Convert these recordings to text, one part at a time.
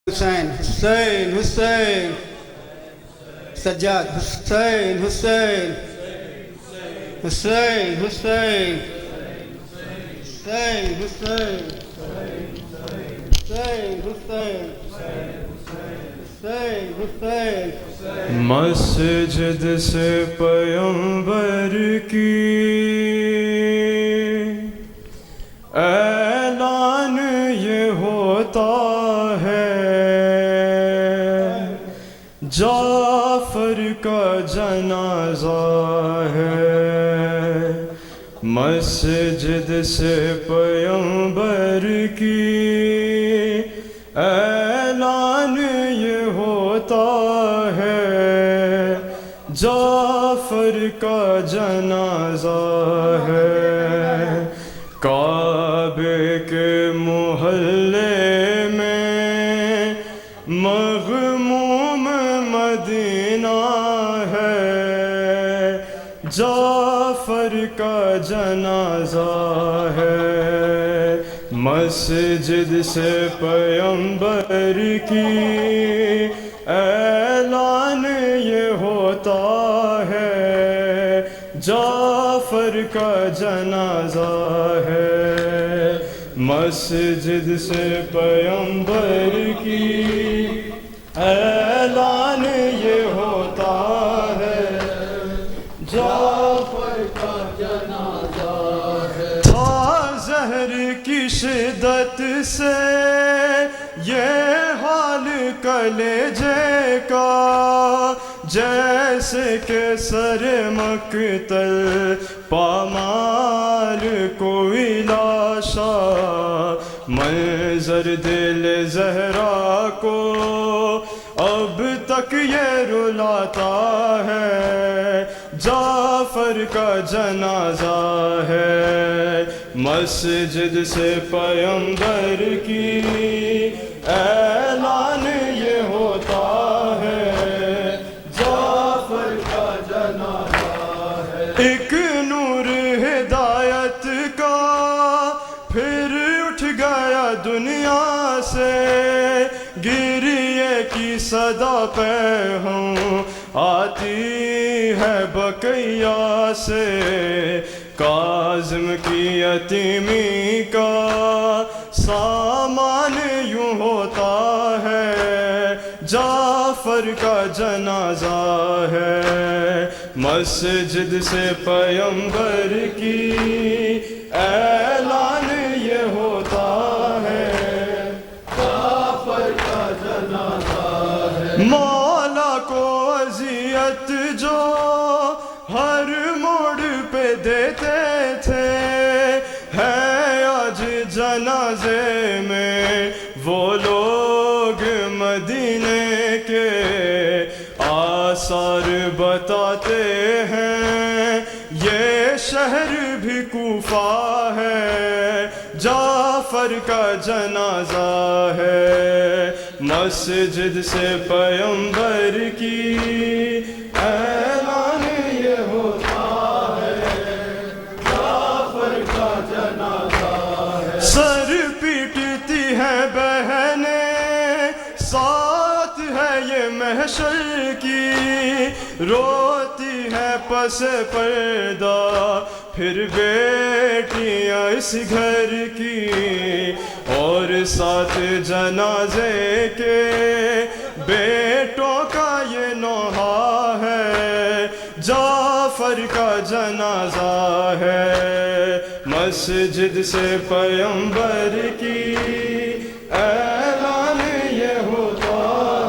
حسین حسین حسین سجاد حسین حسین حسین حسین حسین حسین حسین حسین حسین مسجد سے پیغمبر کی اعلان یہ ہوتا ہے، جعفر کا جنازہ ہے۔ مسجد سے پیغمبر کی اعلان یہ ہوتا ہے، جعفر کا جنازہ ہے۔ کعبے کے محلے میں مغموم مدینہ ہے، جعفر کا جنازہ ہے۔ مسجد سے پیغمبر کی اعلان یہ ہوتا ہے، جعفر کا جنازہ ہے۔ مسجد سے پیغمبر کی اعلان یہ ہوتا ہے، جعفر کا جنازہ ہے۔ تھا زہر کی شدت سے یہ حال کلیجے کا، جیسے کہ سر مقتل پامال کوئی لاشا، منظر دل زہرا کو اب تک یہ رلاتا ہے، جعفر کا جنازہ ہے۔ مسجد سے پیغمبر کی اعلان یہ ہوتا ہے، جعفر کا جنازہ ہے۔ ایک نور ہدایت کا پھر اٹھ گیا دنیا سے، گریے کی صدا پہ ہوں آتی ہے بقیہ سے، کاظم کی یتیمی کا سامان یوں ہوتا ہے، جعفر کا جنازہ ہے۔ مسجد سے پیغمبر کی اعلان یہ ہوتا ہے، جعفر کا جنازہ ہے۔ مولا کو اذیت جو ہر موڑ پہ دیتے تھے، ہے آج جنازے میں وہ لوگ مدینے کے، آثار بتاتے ہیں یہ شہر بھی کوفہ ہے، جعفر کا جنازہ ہے۔ مسجد سے پیغمبر کی اعلان یہ ہوتا ہے، جعفر کا جنازہ ہے۔ سر پیٹتی ہیں بہنیں، ساتھ ہے یہ محشر کی، روتی ہے پس پردہ پھر بیٹیاں اس گھر کی، اور ساتھ جنازے کے بیٹوں کا یہ نوحہ ہے، جعفر کا جنازہ ہے۔ مسجد سے پیغمبر کی اعلان یہ ہوتا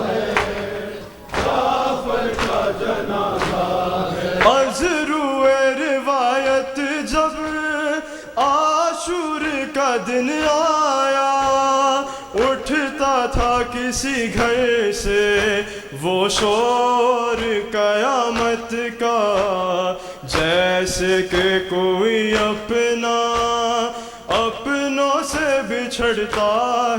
ہے، جعفر کا جنازہ ہے۔ از روئے روایت جب عاشور کا دن آیا، اٹھتا تھا کسی گھر سے وہ شور قیامت کا، جیسے کہ کوئی اپنوں سے بچھڑتا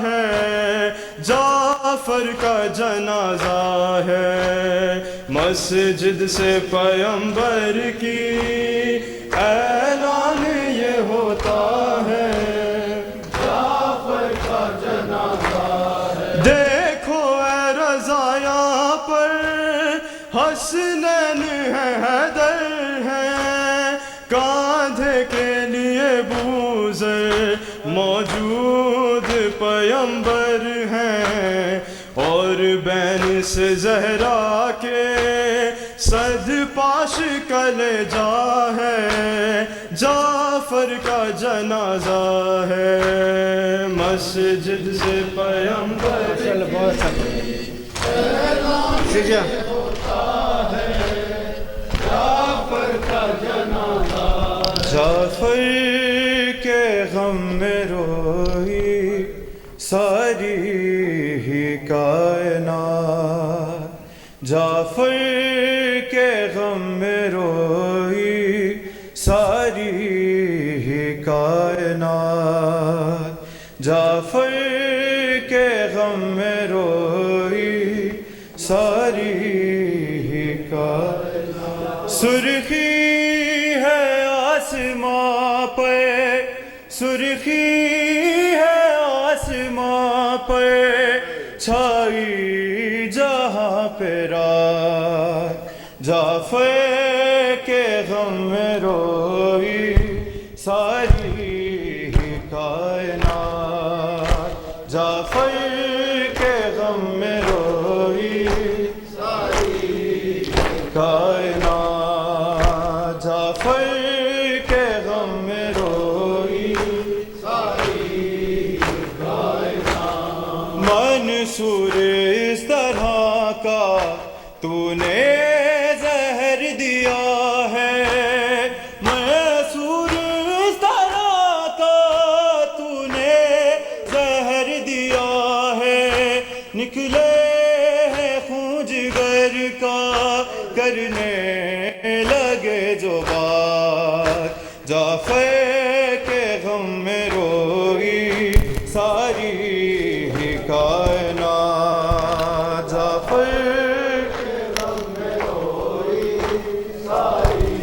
ہے، جعفر کا جنازہ ہے۔ مسجد سے پیغمبر کی اعلان یہ ہوتا ہے، جعفر کا جنازہ ہے۔ دیکھو راندھے کے لیے بوزر موجود پیمبر ہیں، اور بین سے زہرا کے صد پاش کلیجہ ہے، جعفر کا جنازہ ہے، مسجد سے پیمبر چل بہت سجا جعفر کے غم میں روئی ساری ہی کائنات، جعفر کے غم میں روئی ساری ہی کائنات، جعفر کے غم میں روئی ساری ہی کائنات، سرخی ہے آسماں پہ، سرخی ہے آسماں پہ، چھائی جہاں پہ رات، جعفر کے غم میں روئی ساری ہی کائنات، جعفر کے غم میں روئی ساری کائنات، جعفر کے غم میں روئی ساری کائنات، منصور اس طرح کا تو نے زہر دیا ہے، منصور اس طرح کا تو نے زہر دیا ہے، نکلے ہیں خون جگر کا کرنے لگے جو بات، جعفر کے غم میں روئی ساری ہی کائنات، جعفر کے غم میں روئی ساری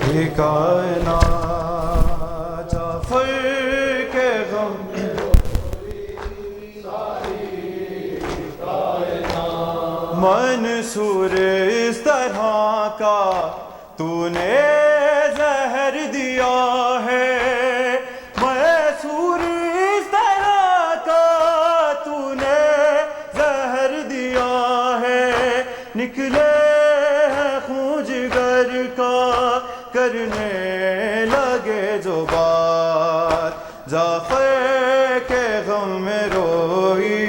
ہی کائنات، جعفر کے غم میں روئی ساری ہی کائنات، منصور اس طرح کا تو نے زہر دیا ہے، منصور اس طرح کا تو نے زہر دیا ہے، نکلے ہیں خون جگر کا کرنے لگے جو بات، جعفر کے غم میں روئی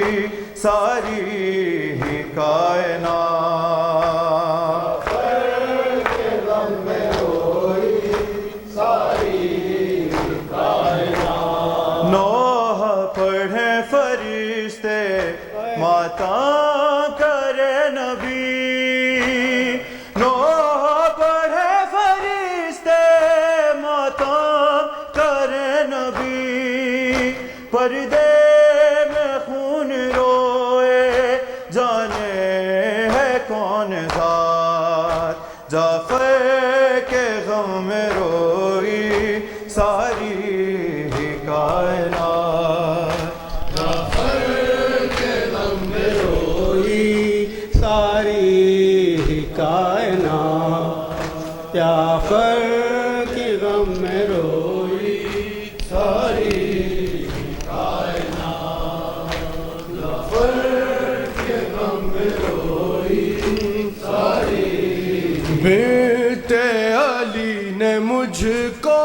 ساری ہی کائنات، جعفر کے غم میں روئی ساری ہی کائنات، نوح پڑھے فرشتے ماتاں کرے نبی، نوح پڑھے فرشتے ماتاں کرے نبی، پردے میں خون روئے جانے ہے کون ذات، جعفر کے غم میں روئی ساری ہی کائنات، جعفر کے غم میں روئی ساری ہی کائنات، جعفر کے غم میں روئی ساری ہی کائنات، جعفر کے غم میں روئی ساری بیٹے علی نے مجھ کو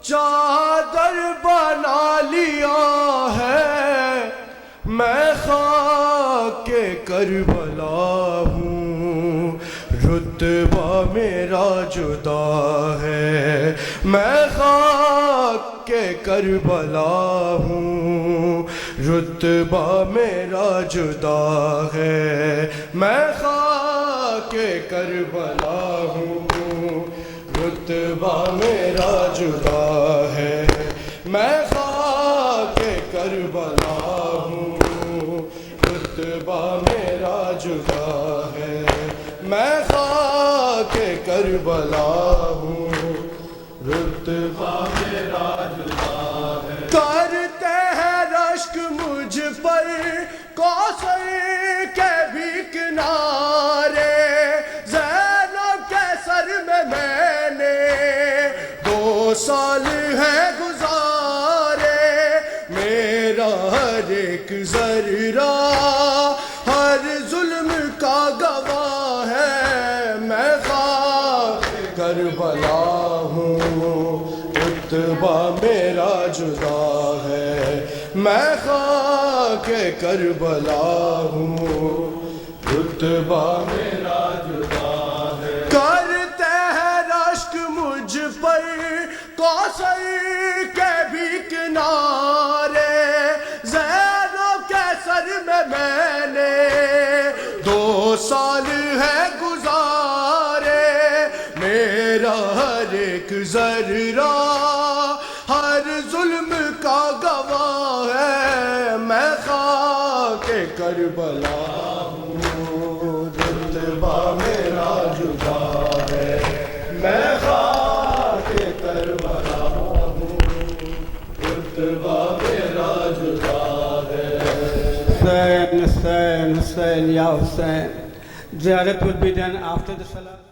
چادر بنا لیا ہے، میں خاک کربلا ہوں، رتبہ میرا جدا ہے، میں خاک کربلا ہوں، رتبہ میرا جدا ہے، میں خاک کربلا ہوں، رتبہ میرا جدا ہے، میں خاک کربلا ہوں، رتبہ میرا جدا ہے، میں خاک کربلا ہوں، رتبہ میرا جدا ہے، کرتے ہیں رشک مجھ پر کوثر کے بھی کنارے، زینب کے سر میں نے سال ہے گزارے میرا ہر ایک ذرہ ہر ظلم کا گواہ ہے میں خاک کربلا ہوں رتبہ میرا جدا ہے میں خاک کربلا ہوں رتبہ میرا جدا ہے کرتے ہیں رشک مجھ پر کوثر کے بھی کنارے زینب کے سر میں نے 2 سال ہے گزارے میرا ہر ایک ذرہ ہر ظلم کا گواہ ہے میں خاک کربلا ہوں رتبہ میرا جدا ہے میں خاک کربلا ہوں رتبہ میرا جدا ہے Hussein, Hussein, Hussein, Ya Hussein. Ziyarat will be done after the salah.